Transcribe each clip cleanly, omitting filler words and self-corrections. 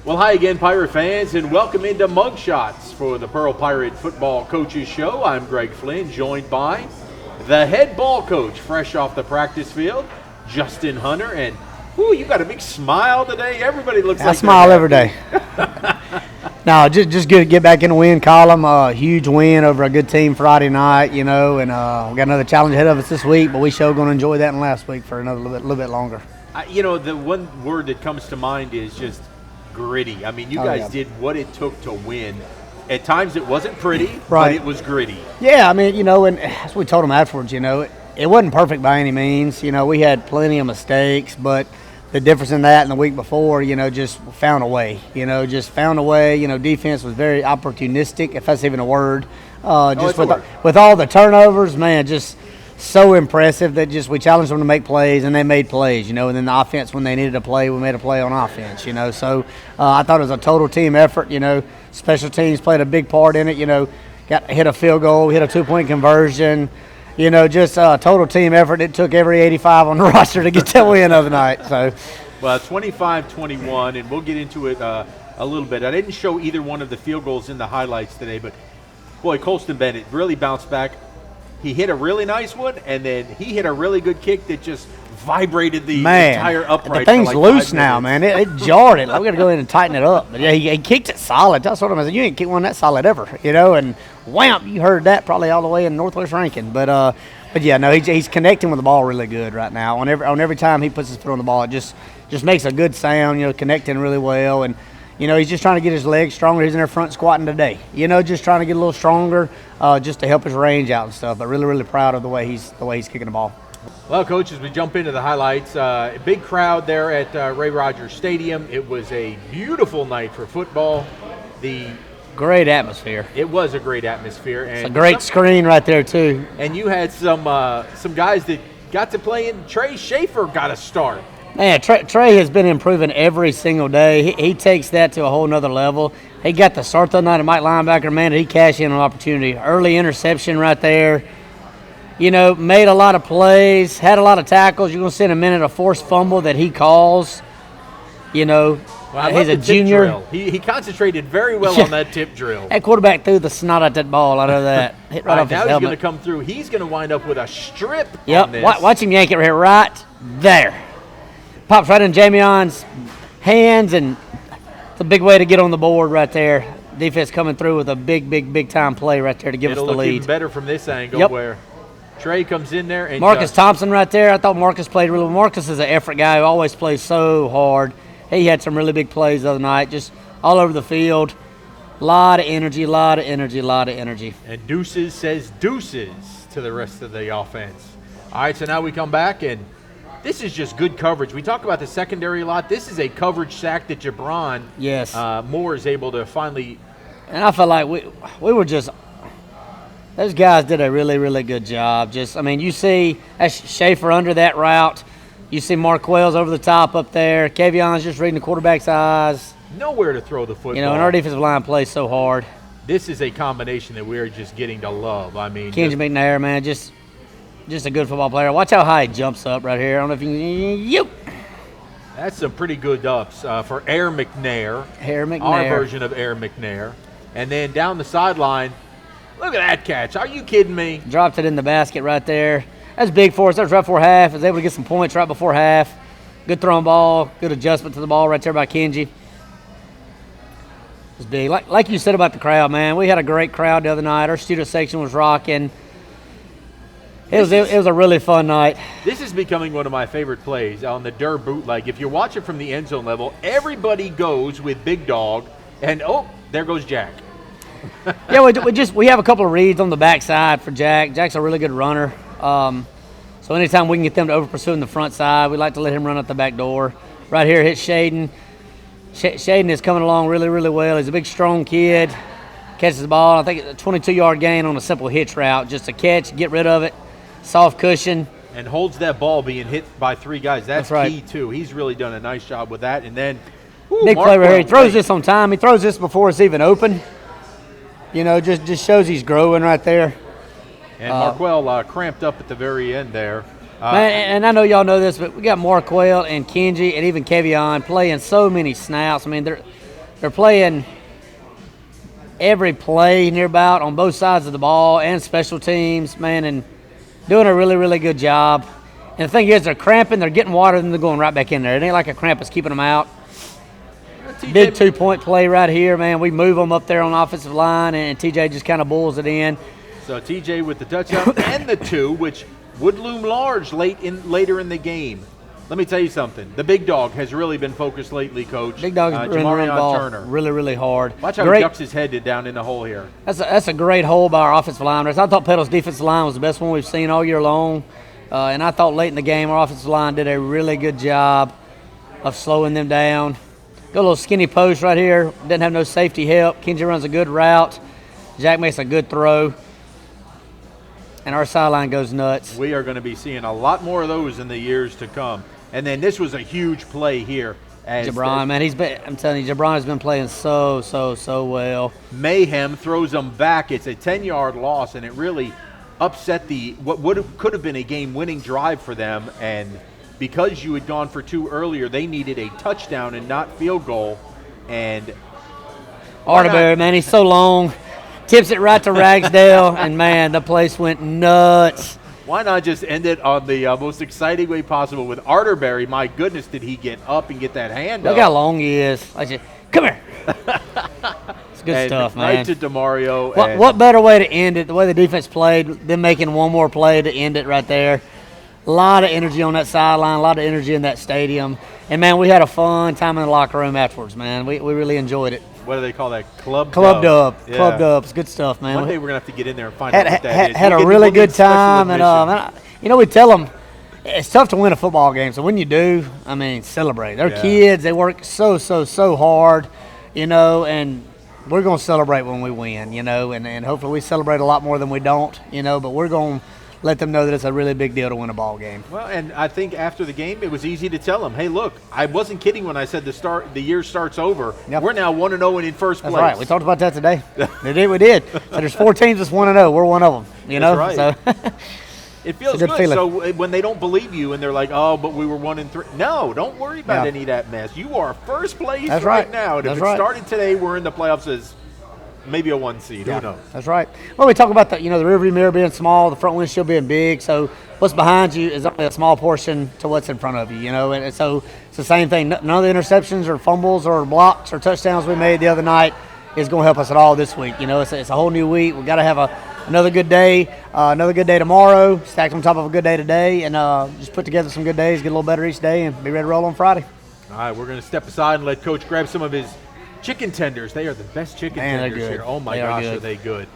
Well, hi again, Pirate fans, and welcome into Mugshots for the Pearl Pirate Football Coaches Show. I'm Greg Flynn, joined by the head ball coach, fresh off the practice field, Justin Hunter. And, you got a big smile today. Everybody looks like I smile every day. No, just good to get back in the win column. A huge win over a good team Friday night, and we got another challenge ahead of us this week, but we sure going to enjoy that in last week for another little bit longer. The one word that comes to mind is just gritty. I mean, you guys did what it took to win. At times it wasn't pretty, right, but it was gritty. Yeah, I mean, and as we told them afterwards, it wasn't perfect by any means. We had plenty of mistakes, but the difference in that and the week before, just found a way. Found a way. Defense was very opportunistic, if that's even a word. With all the turnovers, man, just so impressive that we challenged them to make plays, and they made plays, and then the offense, when they needed a play, we made a play on offense, So I thought it was a total team effort, Special teams played a big part in it, hit a field goal, hit a 2-point conversion, just a total team effort. It took every 85 on the roster to get that win of the night. So, well, 25-21, and we'll get into it a little bit. I didn't show either one of the field goals in the highlights today, but, boy, Colston Bennett really bounced back. He hit a really nice one, and then he hit a really good kick that just vibrated the entire upright. The thing's loose now, man. It jarred it. I've got to go in and tighten it up. But yeah, he kicked it solid. That's what I said. You ain't kicked one that solid ever, And wham, you heard that probably all the way in Northwest Rankin. But yeah, no, he's connecting with the ball really good right now. On every time he puts his foot on the ball, it just makes a good sound. Connecting really well, and he's just trying to get his legs stronger. He's in there front squatting today. Just trying to get a little stronger, just to help his range out and stuff. But really, really proud of the way he's kicking the ball. Well, Coach, as we jump into the highlights, a big crowd there at Ray Rogers Stadium. It was a beautiful night for football. Great atmosphere. It was a great atmosphere. And it's a great screen right there, too. And you had some guys that got to play in. Trey Schaefer got a start. Man, Trey has been improving every single day. He takes that to a whole nother level. He got the start the night at Mike linebacker, man. He cashed in an opportunity. Early interception right there. Made a lot of plays, had a lot of tackles. You're going to see in a minute a forced fumble that he calls. Well, he's a junior. He concentrated very well on that tip drill. That quarterback threw the snot at that ball. I know that. Hit right off his helmet. Now he's going to come through. He's going to wind up with a strip. Yep. On this. Watch him yank it right there. Pops right in Jamion's hands, and it's a big way to get on the board right there. Defense coming through with a big time play right there to give us the lead. It'll look even better from this angle where Trey comes in there. And Marcus Thompson right there. I thought Marcus played really well. Marcus is an effort guy who always plays so hard. He had some really big plays the other night, just all over the field. A lot of energy. And deuces says deuces to the rest of the offense. All right, so now we come back, and this is just good coverage. We talk about the secondary a lot. This is a coverage sack that Jabron Moore is able to finally. And I felt like we were just – those guys did a really, really good job. You see Schaefer under that route. You see Marquell's over the top up there. Kevion's just reading the quarterback's eyes. Nowhere to throw the football. And our defensive line plays so hard. This is a combination that we're just getting to love. Kenji McNair, man, just a good football player. Watch how high he jumps up right here. I don't know if you can – That's some pretty good ups for Air McNair. Our version of Air McNair. And then down the sideline, look at that catch. Are you kidding me? Dropped it in the basket right there. That's big for us. That was right before half. Was able to get some points right before half. Good thrown ball. Good adjustment to the ball right there by Kenji. It was big. Like you said about the crowd, man. We had a great crowd the other night. Our student section was rocking. It was a really fun night. This is becoming one of my favorite plays on the Durr bootleg. If you watch it from the end zone level, everybody goes with Big Dog, and there goes Jack. Yeah, we have a couple of reads on the backside for Jack. Jack's a really good runner. So anytime we can get them to over pursue in the front side, we like to let him run out the back door. Right here, hit Shaden. Shaden is coming along really, really well. He's a big, strong kid. Catches the ball. I think it's a 22-yard gain on a simple hitch route. Just a catch, get rid of it. Soft cushion. And holds that ball being hit by three guys. That's right. Key, too. He's really done a nice job with that. And then, big play right here. He throws this on time. He throws this before it's even open. Just shows he's growing right there. And Marquell cramped up at the very end there. And I know y'all know this, but we got Marquell and Kenji and even Kevion playing so many snaps. I mean, they're playing every play near about on both sides of the ball and special teams, man, and doing a really, really good job. And the thing is, they're cramping, they're getting water, and they're going right back in there. It ain't like a cramp is keeping them out. Big 2-point play right here, man. We move them up there on the offensive line, and TJ just kind of bulls it in. So TJ with the touchdown and the 2, which would loom large later in the game. Let me tell you something. The big dog has really been focused lately, Coach. Big dog's been running the ball Turner. really, really hard. Watch how he ducks his head down in the hole here. That's a great hole by our offensive linemen. I thought Petal's defensive line was the best one we've seen all year long. And I thought late in the game our offensive line did a really good job of slowing them down. Got a little skinny post right here. Didn't have no safety help. Kenji runs a good route. Jack makes a good throw. And our sideline goes nuts. We are going to be seeing a lot more of those in the years to come. And then this was a huge play here. Jabron, man, I'm telling you, Jabron has been playing so well. Mayhem throws them back. It's a 10-yard loss, and it really upset could have been a game-winning drive for them. And because you had gone for 2 earlier, they needed a touchdown and not field goal. And Arterberry, man, he's so long. Tips it right to Ragsdale, and, man, the place went nuts. Why not just end it on the most exciting way possible with Arterberry? My goodness, did he get up and get that hand up. Look how long he is. Come here. It's good stuff, man. Right to DeMario. What better way to end it? The way the defense played, them making one more play to end it right there. A lot of energy on that sideline, a lot of energy in that stadium. And, man, we had a fun time in the locker room afterwards, man. We really enjoyed it. What do they call that? Club dub. Yeah. Club dub. It's good stuff, man. One day we're going to have to get in there and find out what that is. Had a really good time. And, we tell them it's tough to win a football game. So when you do, celebrate. They're kids. They work so hard, and we're going to celebrate when we win, and hopefully we celebrate a lot more than we don't, but we're going to let them know that it's a really big deal to win a ball game. Well, and I think after the game, it was easy to tell them, hey, look, I wasn't kidding when I said the year starts over. Yep. We're now 1-0 and in first place. That's right. We talked about that today. We did. So there's 4 teams that's 1-0. We're one of them, That's right. So it feels good. Feeling. So when they don't believe you and they're like, oh, but we were 1-3. No, don't worry about any of that mess. You are first place right now. And if it started today, we're in the playoffs as maybe a 1 seed. Who knows? That's right. Well, we talk about the rearview mirror being small, the front windshield being big. So what's behind you is only a small portion to what's in front of you. And so it's the same thing. None of the interceptions or fumbles or blocks or touchdowns we made the other night is going to help us at all this week. It's a whole new week. We got to have another good day. Another good day tomorrow. Stacked on top of a good day today, and just put together some good days. Get a little better each day, and be ready to roll on Friday. All right, we're going to step aside and let Coach grab some of his chicken tenders. They are the best chicken tenders here. Oh, my gosh, are they good.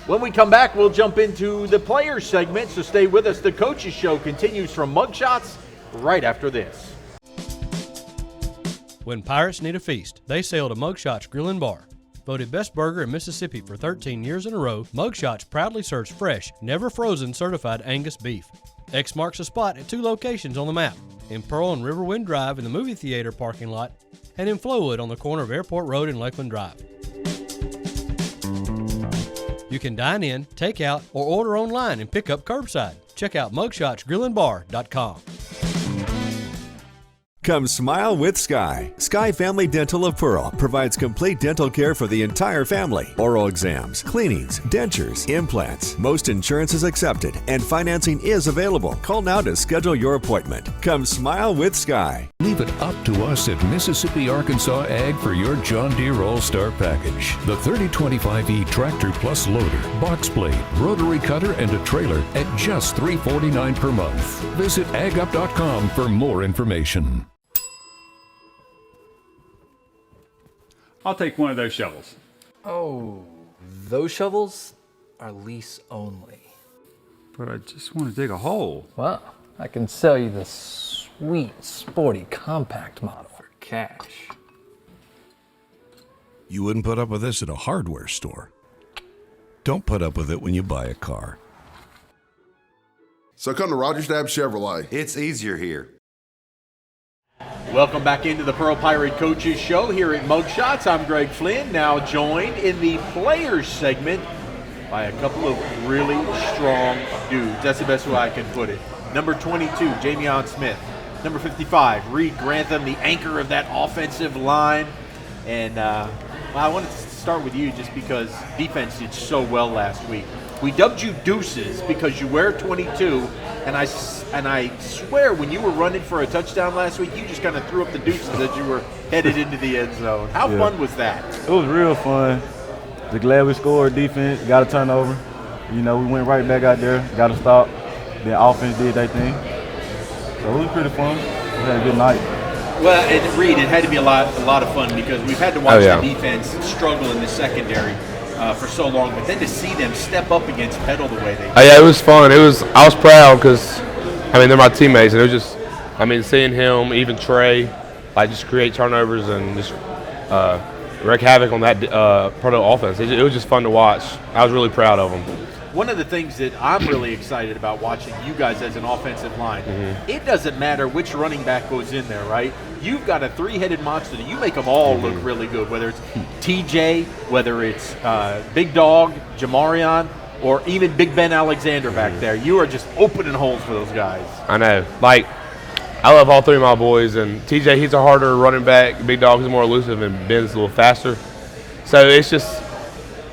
When we come back, we'll jump into the players segment, so stay with us. The Coaches Show continues from Mugshots right after this. When pirates need a feast, they sail to Mugshots Grill and Bar. Voted best burger in Mississippi for 13 years in a row, Mugshots proudly serves fresh, never frozen certified Angus beef. X marks a spot at 2 locations on the map, in Pearl and Riverwind Drive in the movie theater parking lot, and in Flowood on the corner of Airport Road and Lakeland Drive. You can dine in, take out, or order online and pick up curbside. Check out mugshotsgrillandbar.com. Come smile with Sky. Sky Family Dental of Pearl provides complete dental care for the entire family. Oral exams, cleanings, dentures, implants. Most insurance is accepted and financing is available. Call now to schedule your appointment. Come smile with Sky. Leave it up to us at Mississippi Arkansas Ag for your John Deere All-Star package. The 3025E Tractor Plus Loader, Box Blade, Rotary Cutter, and a trailer at just $349 per month. Visit agup.com for more information. I'll take one of those shovels. Oh, those shovels are lease only. But I just want to dig a hole. Well, I can sell you the sweet, sporty, compact model for cash. You wouldn't put up with this at a hardware store. Don't put up with it when you buy a car. So come to Rogers Dabbs Chevrolet. It's easier here. Welcome back into the Pearl Pirate Coaches Show here at Mugshots. I'm Greg Flynn, now joined in the players segment by a couple of really strong dudes. That's the best way I can put it. Number 22, Jamion Smith. Number 55, Reed Grantham, the anchor of that offensive line. And I wanted to start with you just because defense did so well last week. We dubbed you Deuces because you wear 22, and I swear when you were running for a touchdown last week, you just kind of threw up the deuces as you were headed into the end zone. How fun was that? It was real fun. Just glad we scored defense, got a turnover. You know, we went right back out there, got a stop. Then offense did their thing. So it was pretty fun. We had a good night. Well, and Reed, it had to be a lot of fun because we've had to watch the defense struggle in the secondary for so long, but then to see them step up against Petal the way they did. Yeah, it was fun. I was proud because, they're my teammates, and it was just, seeing him, even Trey, just create turnovers and just wreak havoc on that Proto offense. It was just fun to watch. I was really proud of them. One of the things that I'm really excited about watching you guys as an offensive line, it doesn't matter which running back goes in there, right? You've got a three-headed monster that you make them all look really good, whether it's TJ, whether it's Big Dog, Jamarion, or even Big Ben Alexander back there. You are just opening holes for those guys. I know. I love all three of my boys, and TJ, he's a harder running back. Big Dog is more elusive, and Ben's a little faster. So it's just,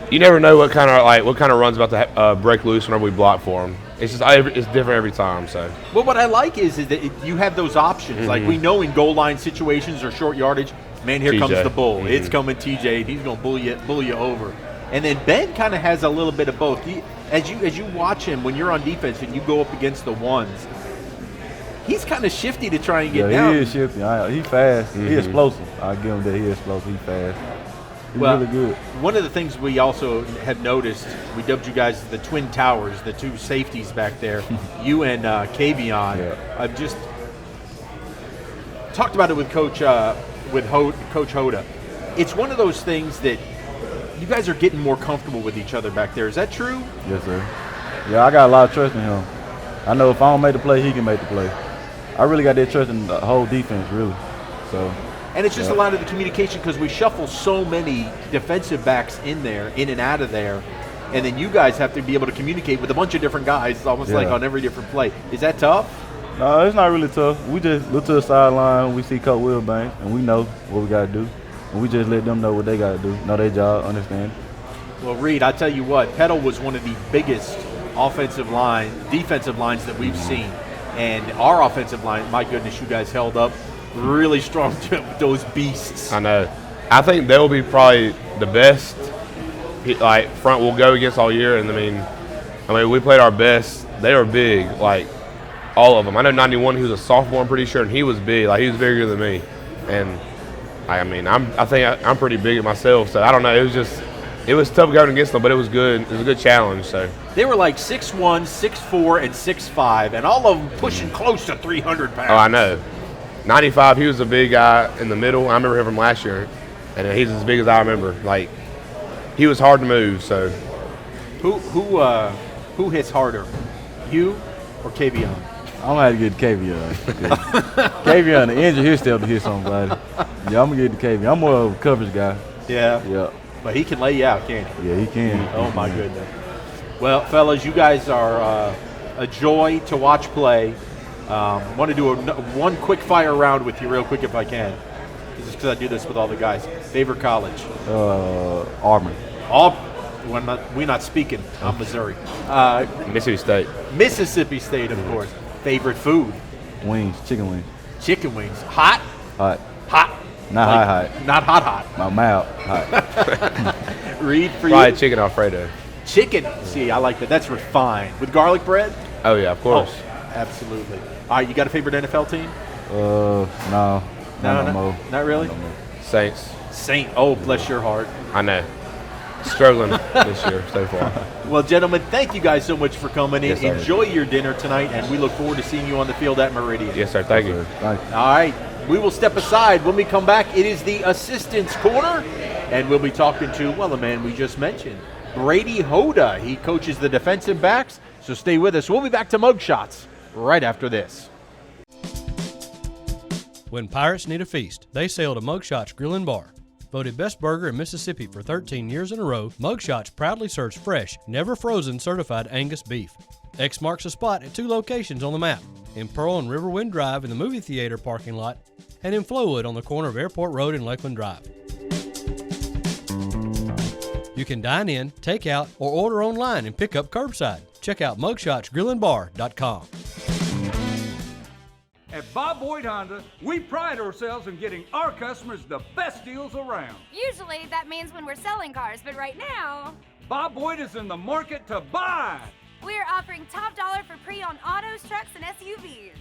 you never know what kind of runs about to break loose whenever we block for him. It's just it's different every time. So. Well, what I like is that you have those options. Like we know in goal line situations or short yardage, man, here comes the bull. It's coming TJ. He's going to bully you over. And then Ben kind of has a little bit of both. As you watch him when you're on defense and you go up against the ones, he's kind of shifty to try and get down. He is shifty. He's fast. He's explosive. I give him that. He's explosive. He's fast. He's really good. One of the things we also have noticed, we dubbed you guys the Twin Towers, the two safeties back there, you and Kavion. Yeah. I've just talked about it with Coach Hoda. It's one of those things that you guys are getting more comfortable with each other back there. Is that true? Yes, sir. Yeah, I got a lot of trust in him. I know if I don't make the play, he can make the play. I really got that trust in the whole defense, really. So. And it's just a lot of the communication because we shuffle so many defensive backs in and out of there, and then you guys have to be able to communicate with a bunch of different guys, almost like on every different play. Is that tough? No, it's not really tough. We just look to the sideline, we see Coach Wilbank, and we know what we got to do. And we just let them know what they got to do, know their job, understand. Well, Reed, I tell you what, Petal was one of the biggest defensive lines that we've seen. And our offensive line, my goodness, you guys held up really strong to those beasts. I know. I think they'll be probably the best front we'll go against all year. And I mean we played our best. They were big, all of them. I know 91, he was a sophomore, I'm pretty sure, and he was big. He was bigger than me. And I think I'm pretty big myself. So I don't know. It was tough going against them, but it was good. It was a good challenge. So they were 6'1", 6'4", and 6'5", and all of them pushing close to 300 pounds. Oh, I know. 95, he was a big guy in the middle. I remember him from last year, and he's as big as I remember. He was hard to move. So, who hits harder, you or Kavion? I'm gonna have to get Kavion. Kavion, the injury, he'll still hit somebody. Yeah, I'm gonna get the Kavion. I'm more of a coverage guy. Yeah. Yeah. But he can lay you out, can't he? Yeah, he can. Oh my goodness. Well, fellas, you guys are a joy to watch play. Want to do one quick fire round with you real quick if I can. Just because I do this with all the guys. Favorite college? Auburn. We're not speaking. I'm Missouri. Mississippi State. Mississippi State, of course. Favorite food? Wings, chicken wings. Chicken wings. Hot? Hot. Hot. Not hot. Not hot. My mouth hot. Reed, for Probably you? chicken Alfredo. Chicken. See, I like that. That's refined. With garlic bread? Oh, yeah, of course. Oh, absolutely. All right, you got a favorite NFL team? No. No more. Not really? No more. Saints. Saint. Oh, bless your heart. I know. Struggling this year so far. Well, gentlemen, thank you guys so much for coming in. Yes, sir. Enjoy your dinner tonight, and we look forward to seeing you on the field at Meridian. Yes, sir. Thank you. Thank you. All right. We will step aside. When we come back, it is the assistants corner, and we'll be talking to, the man we just mentioned, Brady Hoda. He coaches the defensive backs, so stay with us. We'll be back to Mugshots right after this. When pirates need a feast, they sail to Mugshots Grill and Bar. Voted best burger in Mississippi for 13 years in a row, Mugshots proudly serves fresh, never frozen certified Angus beef. X marks a spot at 2 locations on the map, in Pearl and Riverwind Drive in the movie theater parking lot, and in Flowood on the corner of Airport Road and Lakeland Drive. You can dine in, take out, or order online and pick up curbside. Check out mugshotsgrillandbar.com. At Bob Boyd Honda, we pride ourselves in getting our customers the best deals around. Usually that means when we're selling cars, but right now, Bob Boyd is in the market to buy. we're offering top dollar for pre-owned autos, trucks, and SUVs.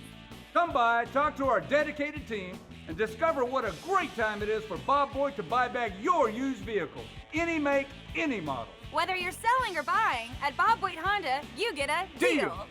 Come by, talk to our dedicated team, and discover what a great time it is for Bob Boyd to buy back your used vehicle. Any make, any model. Whether you're selling or buying, at Bob Boyd Honda, you get a deal.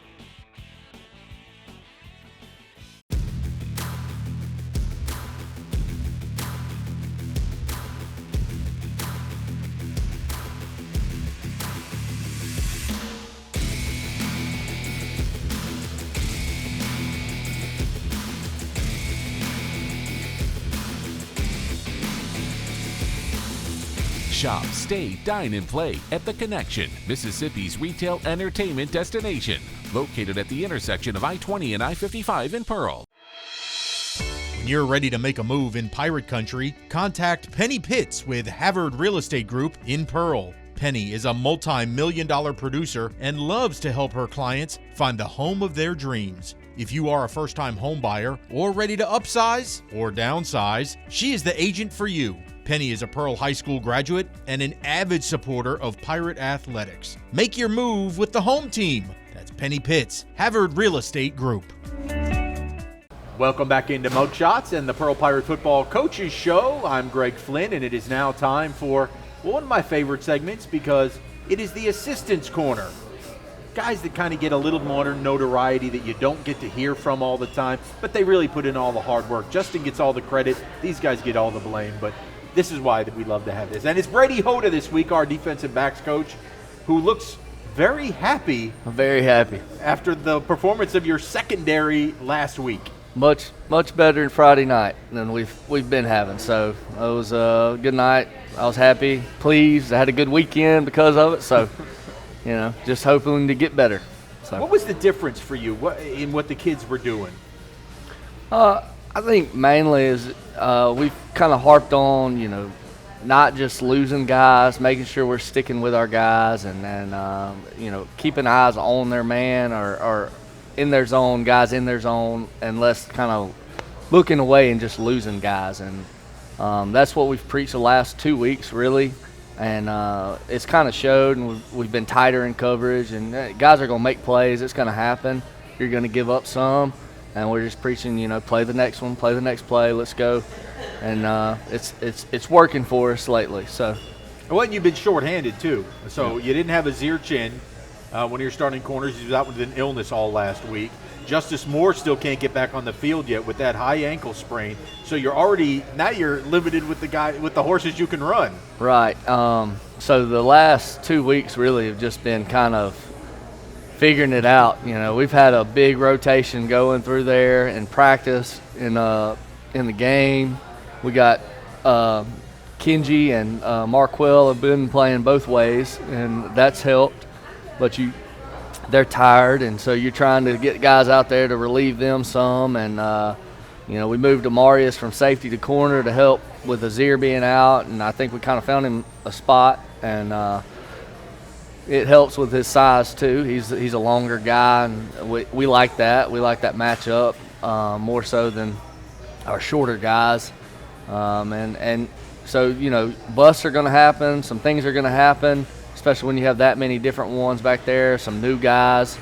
Shop, stay, dine, and play at The Connection, Mississippi's retail entertainment destination, located at the intersection of I-20 and I-55 in Pearl. When you're ready to make a move in pirate country, contact Penny Pitts with Havard Real Estate Group in Pearl. Penny is a multi-million-dollar producer and loves to help her clients find the home of their dreams. If you are a first-time home buyer or ready to upsize or downsize, she is the agent for you. Penny is a Pearl High School graduate and an avid supporter of Pirate Athletics. Make your move with the home team. That's Penny Pitts, Havard Real Estate Group. Welcome back into Mugshots and the Pearl Pirate Football Coaches Show. I'm Greg Flynn, and it is now time for one of my favorite segments because it is the Assistants Corner. Guys that kind of get a little more notoriety that you don't get to hear from all the time, but they really put in all the hard work. Justin gets all the credit. These guys get all the blame, but this is why that we love to have this. And it's Brady Hoda this week, our defensive backs coach, who looks very happy. I'm very happy. After the performance of your secondary last week. Much better than Friday night than we've been having. So it was a good night. I was happy, pleased. I had a good weekend because of it. So, just hoping to get better. So. What was the difference for you in what the kids were doing? I think mainly is we've kind of harped on, not just losing guys, making sure we're sticking with our guys and keeping eyes on their man or in their zone, guys in their zone, and less kind of looking away and just losing guys. And that's what we've preached the last 2 weeks, really. And it's kind of showed, and we've been tighter in coverage, and guys are going to make plays. It's going to happen. You're going to give up some. And we're just preaching, play the next one, play the next play, let's go. And it's working for us lately. So, well, and you've been shorthanded too. So you didn't have Azir Chin when you're starting corners. He was out with an illness all last week. Justice Moore still can't get back on the field yet with that high ankle sprain. So you're limited with the horses you can run. Right. So the last 2 weeks really have just been kind of figuring it out. We've had a big rotation going through there in practice, in the game. We got Kenji and Marquell have been playing both ways, and that's helped. But they're tired, and so you're trying to get guys out there to relieve them some. And we moved Amarius from safety to corner to help with Azir being out, and I think we kind of found him a spot. And it helps with his size too. He's a longer guy, and we like that. We like that matchup more so than our shorter guys. And so busts are going to happen. Some things are going to happen, especially when you have that many different ones back there. Some new guys,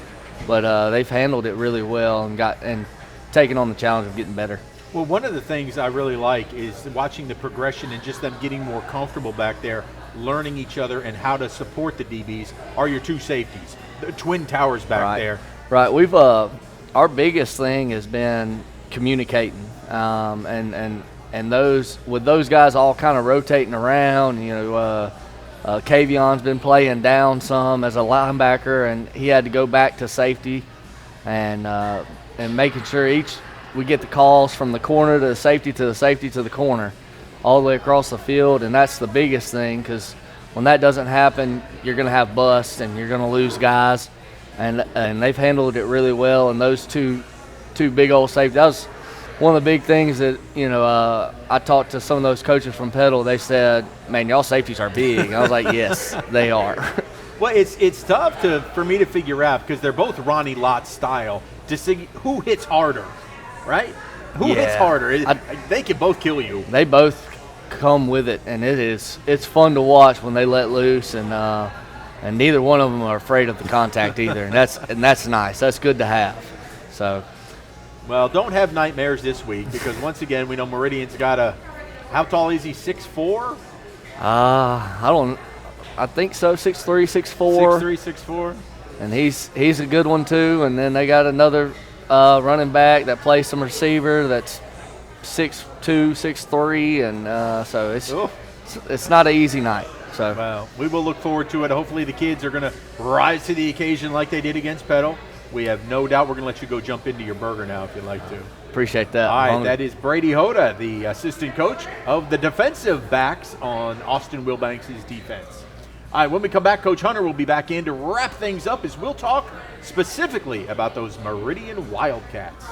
but they've handled it really well and taken on the challenge of getting better. Well, one of the things I really like is watching the progression and just them getting more comfortable back there, learning each other and how to support the DBs. Are your two safeties, the twin towers back there. Right. We've our biggest thing has been communicating, and those guys all kind of rotating around. Kavion's been playing down some as a linebacker, and he had to go back to safety, and making sure we get the calls from the corner to the safety to the safety to the corner, all the way across the field, and that's the biggest thing, because when that doesn't happen, you're going to have busts and you're going to lose guys, and they've handled it really well. And those two big old safeties, one of the big things that, I talked to some of those coaches from Petal. They said, man, y'all safeties are big. I was like, yes, they are. Well, it's tough for me to figure out because they're both Ronnie Lott style to see who hits harder, right? Who hits harder? They can both kill you. They both come with it, and it's fun to watch when they let loose, and neither one of them are afraid of the contact either, and that's nice. That's good to have. So, well, don't have nightmares this week because once again we know Meridian's got how tall is he? 6'4"? I think so. 6'3", 6'4". 6'3", 6'4". And he's a good one too. And then they got another running back that plays some receiver that's 6'2", 6'3", and so it's not an easy night. So well, we will look forward to it. Hopefully the kids are going to rise to the occasion like they did against Petal. We have no doubt. We're going to let you go jump into your burger now if you'd like to. Appreciate that. All right, that is Brady Hoda, the assistant coach of the defensive backs on Austin Wilbanks' defense. All right, when we come back, Coach Hunter will be back in to wrap things up as we'll talk specifically about those Meridian Wildcats.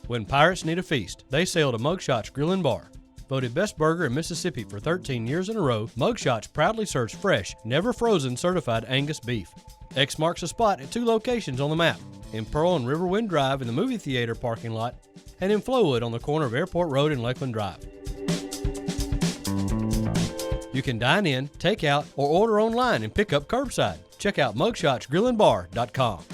When pirates need a feast, they sail to Mugshot's Grill and Bar. Voted best burger in Mississippi for 13 years in a row, Mugshot's proudly serves fresh, never frozen certified Angus beef. X marks a spot at 2 locations on the map, in Pearl and Riverwind Drive in the movie theater parking lot, and in Flowood on the corner of Airport Road and Lakeland Drive. You can dine in, take out, or order online and pick up curbside. Check out mugshotsgrillandbar.com.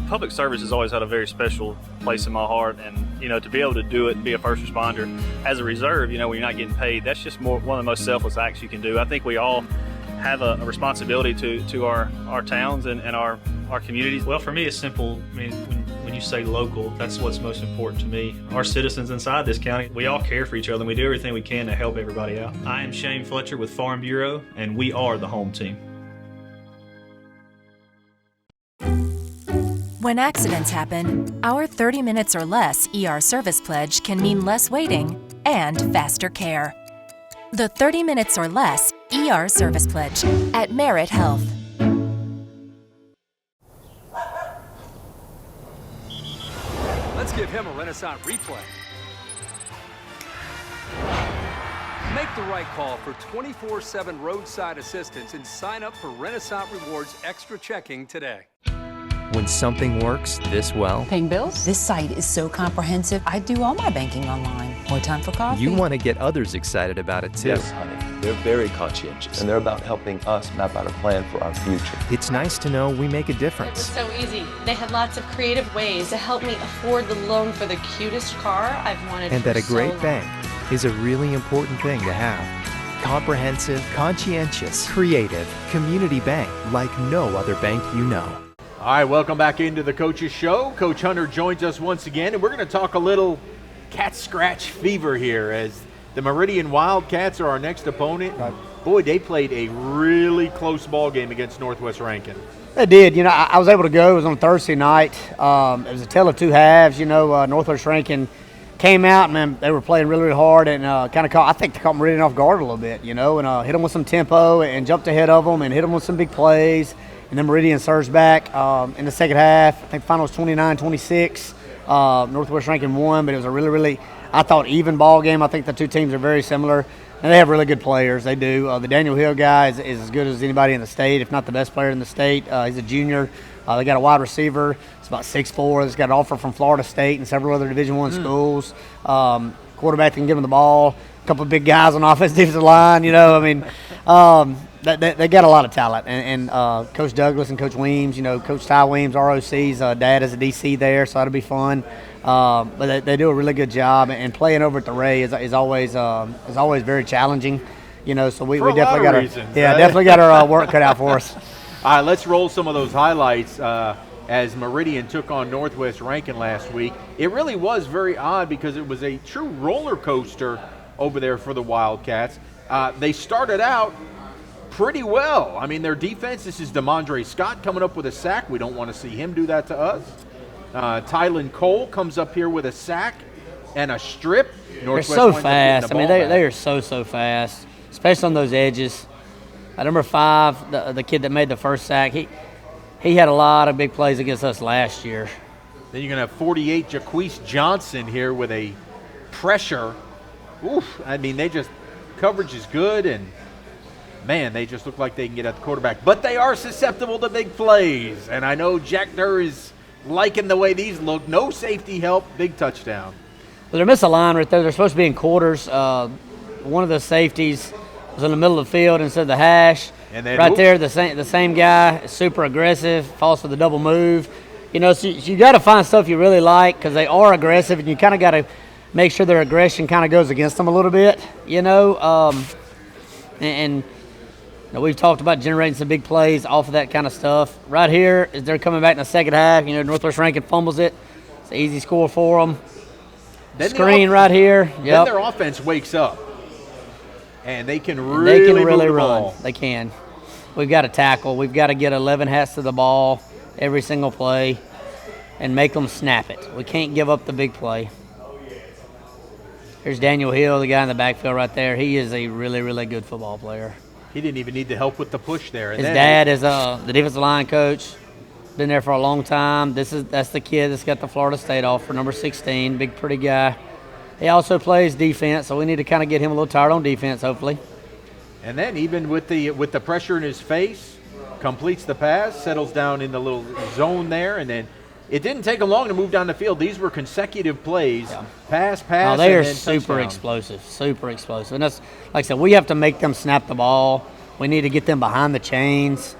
Public service has always had a very special place in my heart, and to be able to do it and be a first responder as a reserve, when you're not getting paid, that's just one of the most selfless acts you can do. I think we all have a responsibility to our towns and our communities. Well, for me, it's simple. I mean, when you say local, that's what's most important to me. Our citizens inside this county, we all care for each other, and we do everything we can to help everybody out. I am Shane Fletcher with Farm Bureau, and we are the home team. When accidents happen, our 30 minutes or less ER service pledge can mean less waiting and faster care. The 30 minutes or less ER service pledge at Merit Health. Let's give him a Renaissance replay. Make the right call for 24/7 roadside assistance and sign up for Renaissance Rewards Extra Checking today. When something works this well, Paying bills? This site is so comprehensive. I do all my banking online. More time for coffee? you want to get others excited about it too. Yes, honey. They're very conscientious, and they're about helping us map out a plan for our future. It's nice to know we make a It was difference. so easy. They had lots of creative ways to help me afford the loan for the cutest car I've wanted And for that a so great long. bank is a really important thing to have. Comprehensive, conscientious, creative, community bank like no other bank you know. All right, welcome back into the Coach's Show. Coach Hunter joins us once again, and we're going to talk a little cat scratch fever here as the Meridian Wildcats are our next opponent. Boy, they played a really close ball game against Northwest Rankin. They did. I was able to go. It was on Thursday night. It was a tale of two halves. Northwest Rankin came out, and man, they were playing really, really hard and kind of I think they caught Meridian off guard a little bit, and hit them with some tempo and jumped ahead of them and hit them with some big plays. And then Meridian surged back in the second half. I think the final was 29-26. Northwest Rankin won, but it was a really, really, I thought, even ball game. I think the two teams are very similar, and they have really good players. They do. The Daniel Hill guy is as good as anybody in the state, if not the best player in the state. He's a junior. They got a wide receiver. It's about 6'4". He's got an offer from Florida State and several other Division I schools. Quarterback that can give him the ball. A couple of big guys on offensive defensive line. They got a lot of talent. And Coach Douglas and Coach Weems, Coach Ty Weems, ROC's dad is a DC there, so that'll be fun. But they do a really good job. And playing over at the Ray is always very challenging. So we definitely got our work cut out for us. All right, let's roll some of those highlights as Meridian took on Northwest Rankin last week. It really was very odd because it was a true roller coaster over there for the Wildcats. They started out pretty well. I mean, their defense, this is DeMondre Scott coming up with a sack. We don't want to see him do that to us. Tylen Cole comes up here with a sack and a strip. Northwest They're so fast. I mean, they are so fast, especially on those edges. Number 5, the kid that made the first sack, he he had a lot of big plays against us last year. Then you're going to have 48 Jaquise Johnson here with a pressure. Oof, I mean, coverage is good, and man, they just look like they can get at the quarterback. But they are susceptible to big plays, and I know Jack Durr is liking the way these look. No safety help, big touchdown. Well, they're missing a line right there. They're supposed to be in quarters. One of the safeties was in the middle of the field instead of the hash. And then, right there, the same guy is super aggressive, falls for the double move. You know, so you got to find stuff you really like because they are aggressive, and you kind of got to make sure their aggression kind of goes against them a little bit, you know. And you know, we've talked about generating some big plays off of that kind of stuff. Right here, as they're coming back in the second half, you know, Northwest Rankin fumbles it. It's an easy score for them. Then Screen right here. Then Yep. their offense wakes up, and they can And really, they can move really the run. ball. They can. We've got to tackle. We've got to get 11 hats to the ball every single play and make them snap it. We can't give up the big play. Here's Daniel Hill, the guy in the backfield right there. He is a really, really good football player. He didn't even need the help with the push there. And His then dad is the defensive line coach. Been there for a long time. That's the kid that's got the Florida State offer, number 16, big, pretty guy. He also plays defense, so we need to kind of get him a little tired on defense, hopefully. And then even with the pressure in his face, completes the pass, settles down in the little zone there, and then it didn't take him long to move down the field. These were consecutive plays, pass, Oh, they and are then super touchdown. explosive. And that's, like I said, we have to make them snap the ball. We need to get them behind the chains.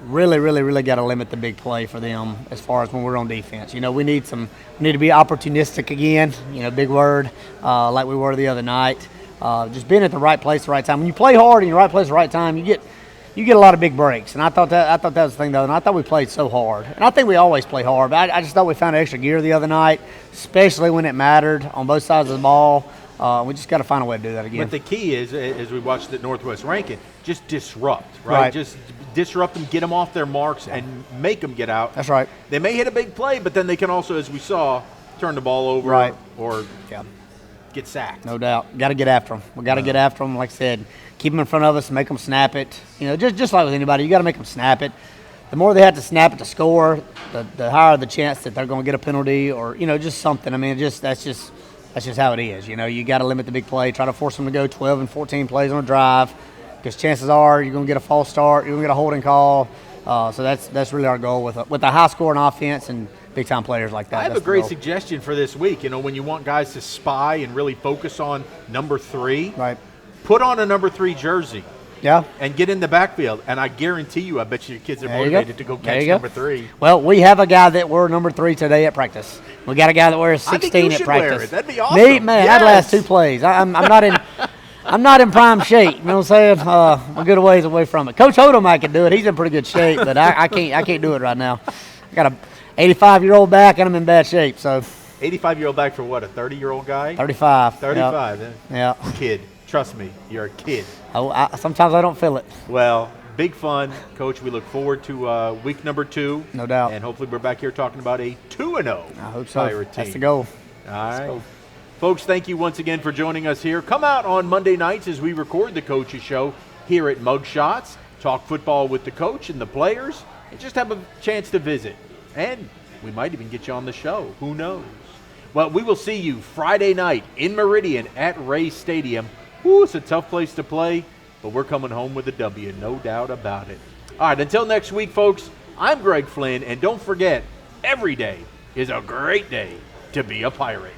Really, really, really got to limit the big play for them as far as when we're on defense. You know, we need to be opportunistic again. You know, big word, like we were the other night. Just being at the right place at the right time. When you play hard in the right place at the right time, you get a lot of big breaks. And I thought that was the thing, though. And I thought we played so hard. And I think we always play hard. But I just thought we found extra gear the other night, especially when it mattered on both sides of the ball. We just got to find a way to do that again. But the key is, as we watched at Northwest Rankin, just disrupt, right? Just disrupt them, get them off their marks, and make them get out. That's right. They may hit a big play, but then they can also, as we saw, turn the ball over or get sacked. No doubt. Got to get after them. We got to get after them. Like I said, keep them in front of us, make them snap it. You know, just like with anybody, you got to make them snap it. The more they have to snap it to score, the higher the chance that they're going to get a penalty or, you know, just something. I mean, that's just how it is. You know, you got to limit the big play. Try to force them to go 12 and 14 plays on a drive because chances are you're going to get a false start. You're going to get a holding call. So that's really our goal with a high-scoring offense and big-time players like that. I have a great suggestion for this week. You know, when you want guys to spy and really focus on number 3, put on a number 3 jersey. Yeah. And get in the backfield. And I guarantee you, I bet your kids are motivated to go catch number 3. Well, we have a guy that wore number 3 today at practice. We got a guy that wears 16 at practice. Wear it. That'd be awesome. Me, man, I'd last 2 plays. I'm not in prime shape. You know what I'm saying? I'm a good ways away from it. Coach Hodom, I can do it. He's in pretty good shape, but I can't do it right now. I got a 85-year-old back, and I'm in bad shape. So 85-year-old back for what? A 30-year-old guy? 35. 35. Yep. Yeah. Kid. Trust me, you're a kid. Sometimes I don't feel it. Well, big fun, Coach. We look forward to week number 2. No doubt. And hopefully we're back here talking about a 2-0 I hope so. Pirate team. That's the goal. All right. Folks, thank you once again for joining us here. Come out on Monday nights as we record the Coach's Show here at Mugshots. Talk football with the coach and the players, and just have a chance to visit. And we might even get you on the show. Who knows? Well, we will see you Friday night in Meridian at Ray Stadium. Ooh, it's a tough place to play, but we're coming home with a W, no doubt about it. All right, until next week, folks, I'm Greg Flynn, and don't forget, every day is a great day to be a Pirate.